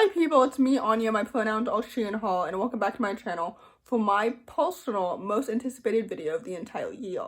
Hi people, it's me, Anja, my pronouns are she and her, and welcome back to my channel for my personal most anticipated video of the entire year.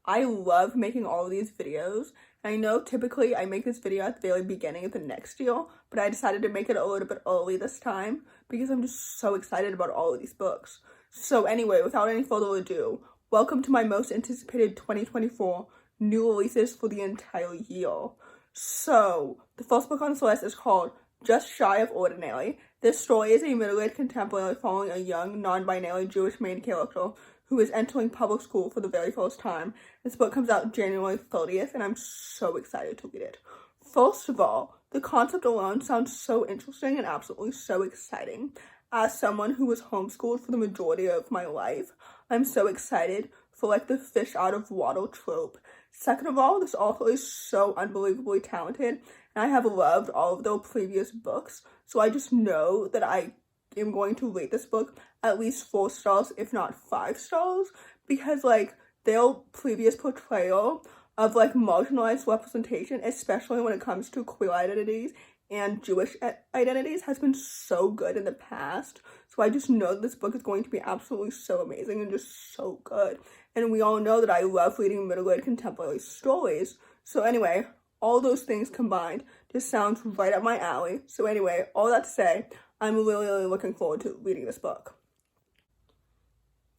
I love making all of these videos, and I know typically I make this video at the very beginning of the next year, but I decided to make it a little bit early this time because I'm just so excited about all of these books. So anyway, without any further ado, welcome to my most anticipated 2024 new releases for the entire year. So, the first book on this list is called Just Shy of Ordinary. This story is a middle-aged contemporary following a young, non-binary Jewish main character who is entering public school for the very first time. This book comes out January 30th, and I'm so excited to read it. First of all, the concept alone sounds so interesting and absolutely so exciting. As someone who was homeschooled for the majority of my life, I'm so excited for the fish out of water trope. Second of all, this author is so unbelievably talented, and I have loved all of their previous books, so I just know that I am going to rate this book at least 4 stars, if not 5 stars, because their previous portrayal of marginalized representation, especially when it comes to queer identities and Jewish identities, has been so good in the past. So I just know that this book is going to be absolutely so amazing and just so good. And we all know that I love reading middle-aged contemporary stories. So anyway, all those things combined just sounds right up my alley. So anyway, all that to say, I'm really looking forward to reading this book.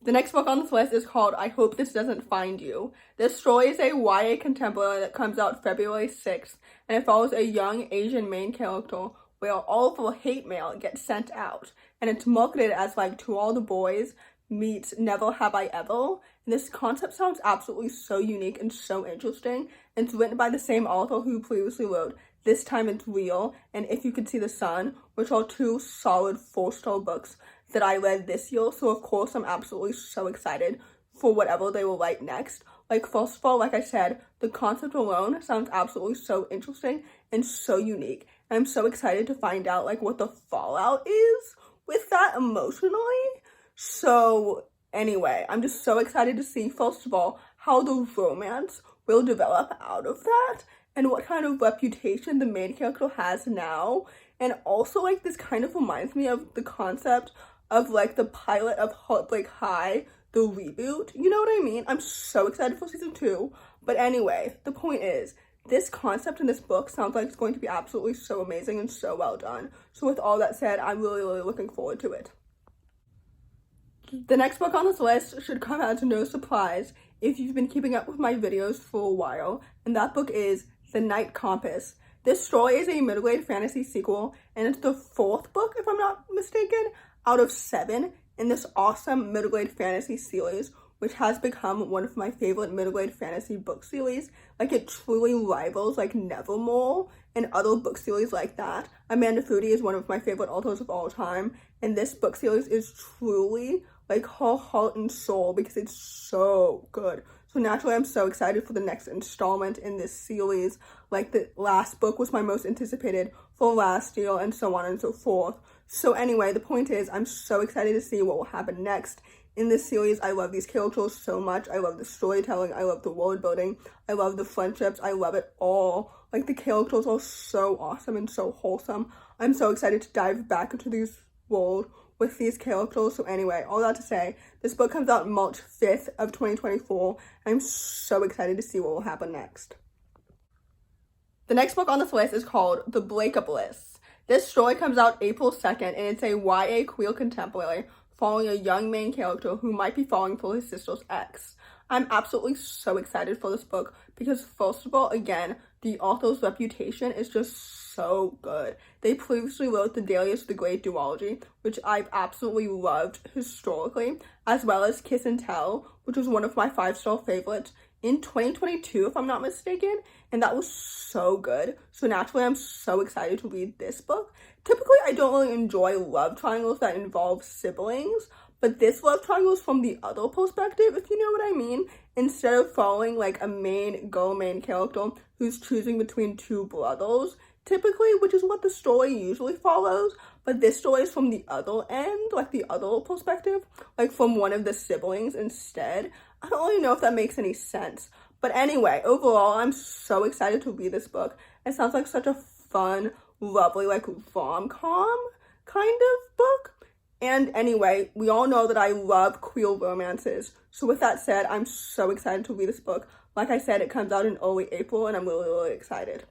The next book on this list is called I Hope This Doesn't Find You. This story is a YA contemporary that comes out February 6th, and it follows a young Asian main character where all of her hate mail gets sent out, and it's marketed as To All the Boys meets Never Have I Ever. And this concept sounds absolutely so unique and so interesting. It's written by the same author who previously wrote This Time It's Real and If You Could See the Sun, which are 2 solid 4-star books that I read this year. So of course I'm absolutely so excited for whatever they will write next. First of all, like I said, the concept alone sounds absolutely so interesting and so unique. And I'm so excited to find out what the fallout is with that emotionally. So anyway, I'm just so excited to see, first of all, how the romance will develop out of that and what kind of reputation the main character has now. And also, this kind of reminds me of the concept of the pilot of Heartbreak High, the reboot. You know what I mean? I'm so excited for season 2. But anyway, the point is, this concept in this book sounds like it's going to be absolutely so amazing and so well done. So with all that said, I'm really looking forward to it. The next book on this list should come as no surprise if you've been keeping up with my videos for a while, and that book is The Night Compass. This story is a middle-aged fantasy sequel, and it's the 4th book, if I'm not mistaken, out of 7 in this awesome middle-aged fantasy series, which has become one of my favorite middle-aged fantasy book series. It truly rivals Nevermore and other book series like that. Amanda Foody is one of my favorite authors of all time, and this book series is truly her heart and soul because it's so good. So naturally, I'm so excited for the next installment in this series. The last book was my most anticipated for last year, and so on and so forth. So anyway, the point is, I'm so excited to see what will happen next in this series. I love these characters so much. I love the storytelling. I love the world building. I love the friendships. I love it all. The characters are so awesome and so wholesome. I'm so excited to dive back into this world with these characters. So anyway, all that to say, this book comes out March 5th of 2024. I'm so excited to see what will happen next. The next book on this list is called The Breakup List. This story comes out April 2nd, and it's a YA queer contemporary following a young main character who might be falling for his sister's ex. I'm absolutely so excited for this book because, first of all, again, the author's reputation is just so good. They previously wrote the Darius the Great duology, which I've absolutely loved historically, as well as Kiss and Tell, which was one of my 5-star favorites in 2022, if I'm not mistaken, and that was so good. So naturally, I'm so excited to read this book. Typically, I don't really enjoy love triangles that involve siblings, but this love triangle is from the other perspective, if you know what I mean. Instead of following a main character who's choosing between 2 brothers, typically, which is what the story usually follows, but this story is from the other end, the other perspective, from one of the siblings instead. I don't really know if that makes any sense. But anyway, overall, I'm so excited to read this book. It sounds like such a fun, lovely, rom-com. kind of book. And anyway, we all know that I love queer romances. So with that said, I'm so excited to read this book. Like I said, it comes out in early April and I'm really, really excited.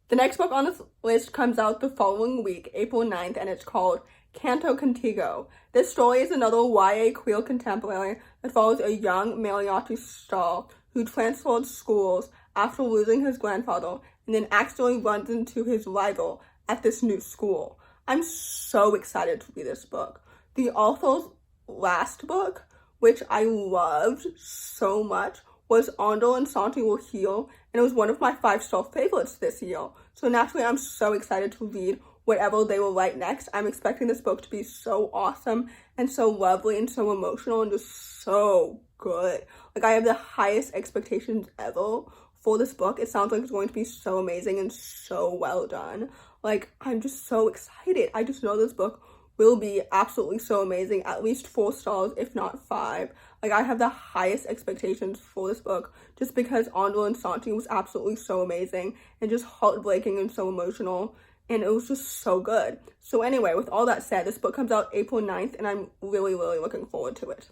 The next book on this list comes out the following week, April 9th, and it's called Canto, Contigo. This story is another YA queer contemporary that follows a young mariachi star who transferred schools after losing his grandfather and then accidentally runs into his rival at this new school. I'm so excited to read this book. The author's last book, which I loved so much, was Anja and Santi Will Heal, and it was one of my 5-star favorites this year. So naturally, I'm so excited to read whatever they will write next. I'm expecting this book to be so awesome and so lovely and so emotional and just so good. Like, I have the highest expectations ever for this book. It sounds like it's going to be so amazing and so well done. Like, I'm just so excited. I just know this book will be absolutely so amazing, at least 4 stars, if not 5. Like, I have the highest expectations for this book just because Anja and Santi was absolutely so amazing and just heartbreaking and so emotional, and it was just so good. So anyway, with all that said, this book comes out April 9th, and I'm really, really looking forward to it.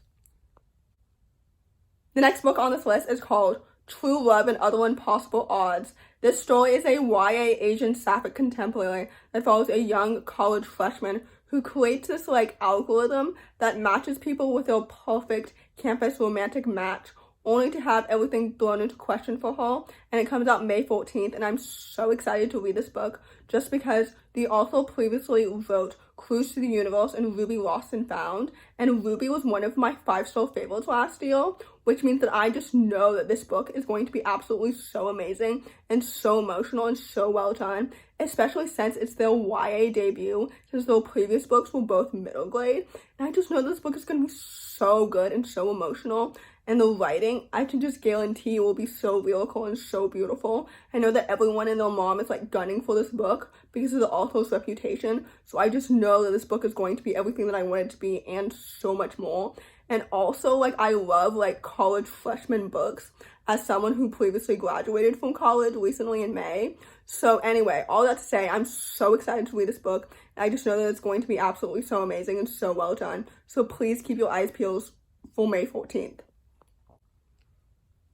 The next book on this list is called True Love and Other Impossible Odds. This story is a YA Asian sapphic contemporary that follows a young college freshman who creates this algorithm that matches people with their perfect campus romantic match, only to have everything thrown into question for her. And it comes out May 14th, and I'm so excited to read this book just because the author previously wrote Cruise to the Universe and Ruby Lost and Found, and Ruby was one of my 5-star favorites last year, which means that I just know that this book is going to be absolutely so amazing and so emotional and so well done, especially since it's their YA debut, since their previous books were both middle grade. And I just know this book is going to be so good and so emotional, and the writing, I can just guarantee, will be so lyrical and so beautiful. I know that everyone and their mom is gunning for this book because of the author's reputation, so I just know that this book is going to be everything that I want it to be and so much more. And also, I love college freshman books as someone who previously graduated from college recently in May. So anyway, all that to say, I'm so excited to read this book. I just know that it's going to be absolutely so amazing and so well done. So please keep your eyes peeled for May 14th.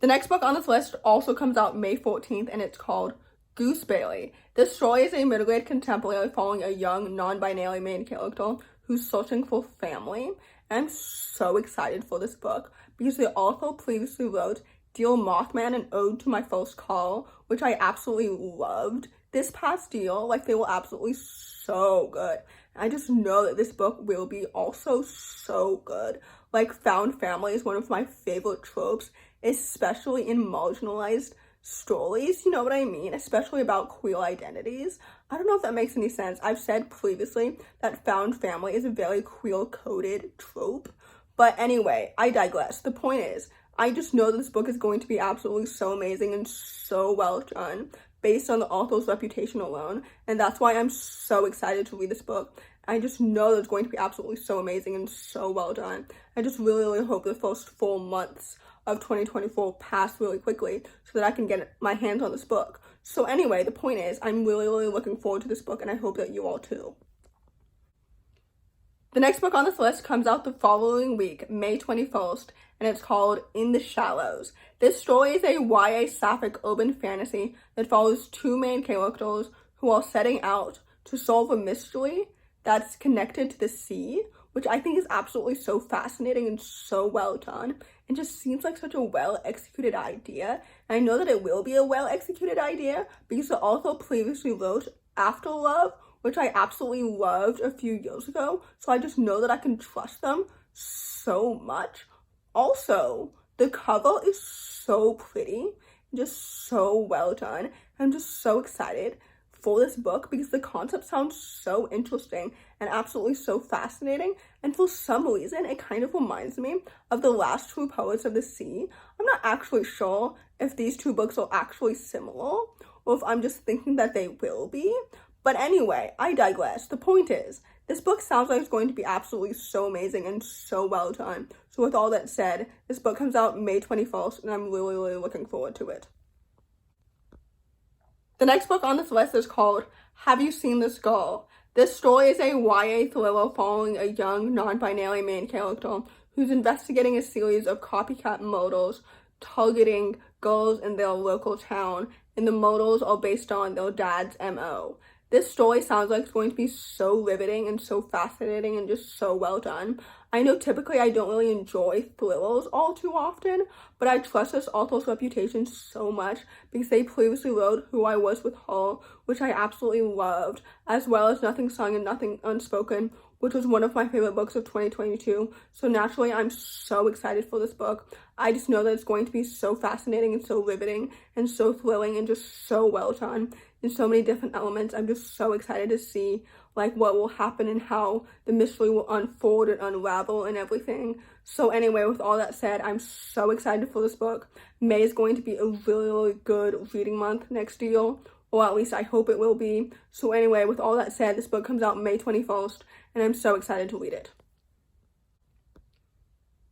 The next book on this list also comes out May 14th, and it's called Gooseberry. This story is a middle grade contemporary following a young non-binary main character who's searching for family. And I'm so excited for this book because the author previously wrote Dear Mothman, an ode to my first call, which I absolutely loved this past year. They were absolutely so good. I just know that this book will be also so good. Found family is one of my favorite tropes, especially in marginalized stories, you know what I mean? Especially about queer identities. I don't know if that makes any sense. I've said previously that found family is a very queer-coded trope. But anyway, I digress. The point is, I just know that this book is going to be absolutely so amazing and so well done based on the author's reputation alone. And that's why I'm so excited to read this book. I just know that it's going to be absolutely so amazing and so well done. I just really, really hope the first 4 months of 2024 pass really quickly so that I can get my hands on this book. So anyway, the point is, I'm really, really looking forward to this book, and I hope that you all too. The next book on this list comes out the following week, May 21st, and it's called In the Shallows. This story is a YA sapphic urban fantasy that follows 2 main characters who are setting out to solve a mystery that's connected to the sea, which I think is absolutely so fascinating and so well done. It just seems like such a well-executed idea. And I know that it will be a well-executed idea because the author previously wrote After Love, which I absolutely loved a few years ago. So I just know that I can trust them so much. Also, the cover is so pretty, just so well done. I'm just so excited for this book because the concept sounds so interesting and absolutely so fascinating, and for some reason it kind of reminds me of The Last True Poets of the Sea. I'm not actually sure if these 2 books are actually similar or if I'm just thinking that they will be, but anyway, I digress. The point is, this book sounds like it's going to be absolutely so amazing and so well done. So with all that said, this book comes out May 21st, and I'm really, really looking forward to it. The next book on this list is called Have You Seen This Girl? This story is a YA thriller following a young, non-binary main character who's investigating a series of copycat models targeting girls in their local town, and the models are based on their dad's MO. This story sounds like it's going to be so riveting and so fascinating and just so well done. I know typically I don't really enjoy thrillers all too often, but I trust this author's reputation so much because they previously wrote Who I Was with Her, which I absolutely loved, as well as Nothing Sung and Nothing Unspoken, which was one of my favorite books of 2022. So naturally, I'm so excited for this book. I just know that it's going to be so fascinating and so riveting and so thrilling and just so well done in so many different elements. I'm just so excited to see like what will happen and how the mystery will unfold and unravel and everything. So anyway, with all that said, I'm so excited for this book. May is going to be a really, really good reading month next year, or at least I hope it will be. So anyway, with all that said, this book comes out May 21st, and I'm so excited to read it.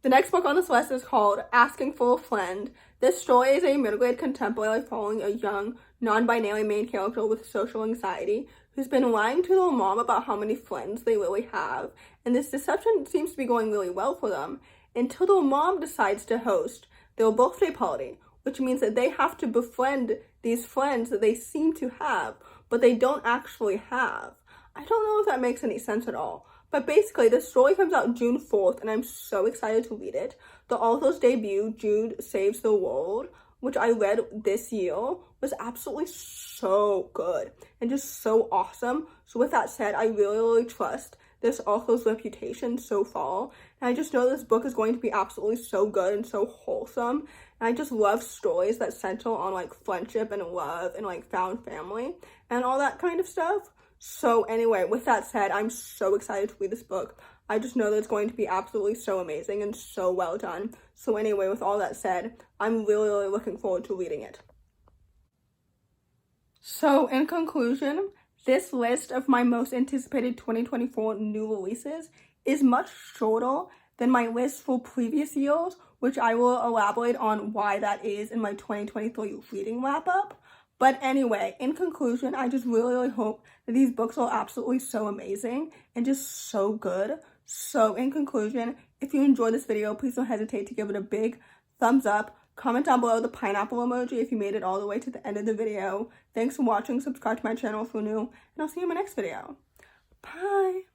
The next book on this list is called Asking for a Friend. This story is a middle grade contemporary following a young, non-binary main character with social anxiety who's been lying to their mom about how many friends they really have, and this deception seems to be going really well for them until their mom decides to host their birthday party, which means that they have to befriend these friends that they seem to have, but they don't actually have. I don't know if that makes any sense at all. But basically, the story comes out June 4th, and I'm so excited to read it. The author's debut, Jude Saves the World, which I read this year, was absolutely so good and just so awesome. So with that said, I really, really trust this author's reputation so far. And I just know this book is going to be absolutely so good and so wholesome. And I just love stories that center on like friendship and love and like found family and all that kind of stuff. So anyway, with that said, I'm so excited to read this book. I just know that it's going to be absolutely so amazing and so well done. So anyway, with all that said, I'm really, really looking forward to reading it. So in conclusion, this list of my most anticipated 2024 new releases is much shorter than my list for previous years, which I will elaborate on why that is in my 2023 reading wrap-up. But anyway, in conclusion, I just really, really hope that these books are absolutely so amazing and just so good. So in conclusion, if you enjoyed this video, please don't hesitate to give it a big thumbs up. Comment down below the pineapple emoji if you made it all the way to the end of the video. Thanks for watching. Subscribe to my channel if you're new, and I'll see you in my next video. Bye!